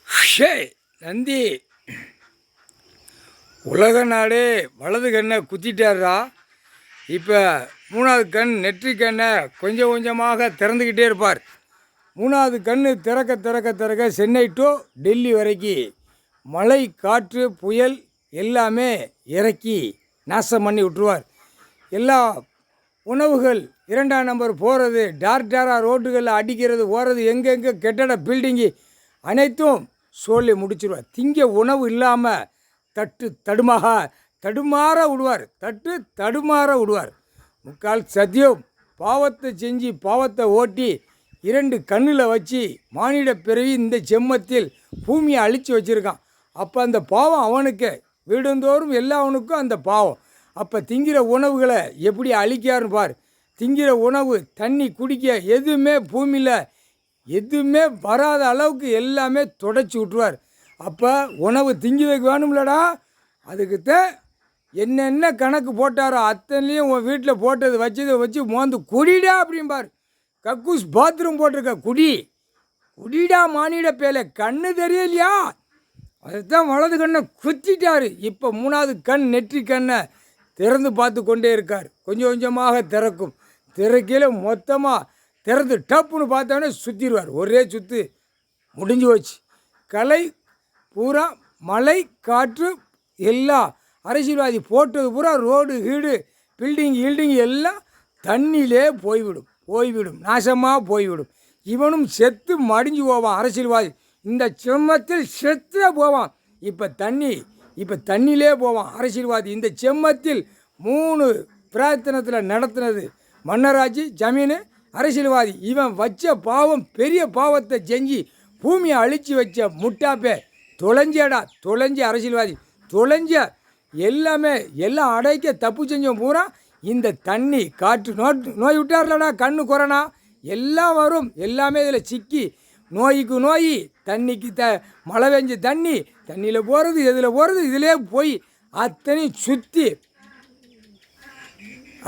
ஷே நந்தி உலக நாடே வலது கண்ணை குத்திட்டாரா. இப்போ மூணாவது கண் நெற்றி கண்ணை கொஞ்சம் கொஞ்சமாக திறந்துக்கிட்டே இருப்பார். மூணாவது கண் திறக்க திறக்க திறக்க சென்னை டு டெல்லி வரைக்கும் மழை காற்று புயல் எல்லாமே இறக்கி நாசம் பண்ணி விட்டுருவார். எல்லா உணவுகள் 2ஆம் நம்பர் போகிறது, டார்டாராக ரோட்டுகளில் அடிக்கிறது போகிறது, எங்கெங்கே கெட்டட பில்டிங்கு அனைத்தும் சொல்லி முடிச்சிடுவார். திங்க உணவு இல்லாமல் தடுமாற விடுவார். தடுமாற விடுவார். முக்கால் சத்தியம் பாவத்தை செஞ்சு பாவத்தை ஓட்டி 2 கண்ணில் வச்சு மானிட பிறவி இந்த செம்மத்தில் பூமியை அழித்து வச்சுருக்கான். அப்போ அந்த பாவம் அவனுக்கு வீடுந்தோறும் எல்லாவனுக்கும் அந்த பாவம். அப்போ திங்கிற உணவுகளை எப்படி அழிக்காருன்னு பார். திங்கிற உணவு தண்ணி குடிக்க எதுவுமே பூமியில் எதுவுமே வராத அளவுக்கு எல்லாமே தொடச்சி விட்ருவார். அப்போ உணவு திங்கிறதுக்கு வேணும்லடா, அதுக்குத்தான் என்னென்ன கணக்கு போட்டாரோ அத்தனையும் உன் வீட்டில் போட்டது வச்சதை வச்சு மோந்து குடிடா அப்படிம்பார். கக்கூஸ் பாத்ரூம் போட்டிருக்க குடிடா மானிட பேலை, கண்ணு தெரியலையா? அதுதான் வலது கண்ணை குத்திட்டார். இப்போ 3ஆவது கண் நெற்றி கண்ணை திறந்து பார்த்து கொண்டே இருக்கார். கொஞ்சம் கொஞ்சமாக திறக்கும். திறக்கையில் மொத்தமாக திறந்து டப்புன்னு பார்த்தோன்னே சுற்றிடுவார். ஒரே சுற்று முடிஞ்சு போச்சு. கலை பூரா மழை காற்று எல்லாம் அரசியல்வாதி போட்டது பூரா ரோடு கீடு பில்டிங் எல்லாம் தண்ணியிலே போய்விடும் நாசமாக போய்விடும். இவனும் செத்து மடிஞ்சு போவான். அரசியல்வாதி இந்த செம்மத்தில் செத்து போவான். இப்போ தண்ணியிலே போவான் அரசியல்வாதி. இந்த செம்மத்தில் 3 பிரார்த்தனத்தில் நடத்தினது மன்னராட்சி ஜமீனு அரசியல்வாதி. இவன் வச்ச பாவம் பெரிய பாவத்தை செஞ்சு பூமியை அழித்து வச்ச முட்டாப்பே தொலைஞ்ச அரசியல்வாதி எல்லாம் அடைக்க தப்பு செஞ்சோம் பூரா. இந்த தண்ணி காற்று நோய் விட்டார்லடா, கண்ணு கொரோனா எல்லாம் வரும். எல்லாமே இதில் சிக்கி நோய்க்கு நோய், தண்ணிக்கு மழை பெஞ்ச தண்ணியில் போகிறது, எதில் போகிறது, இதிலே போய் அத்தனையும் சுற்றி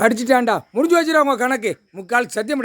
அடிச்சிட்டான்டா. முடிஞ்சு வச்சுருவாங்க கணக்கு. முக்கால் சத்தியம்.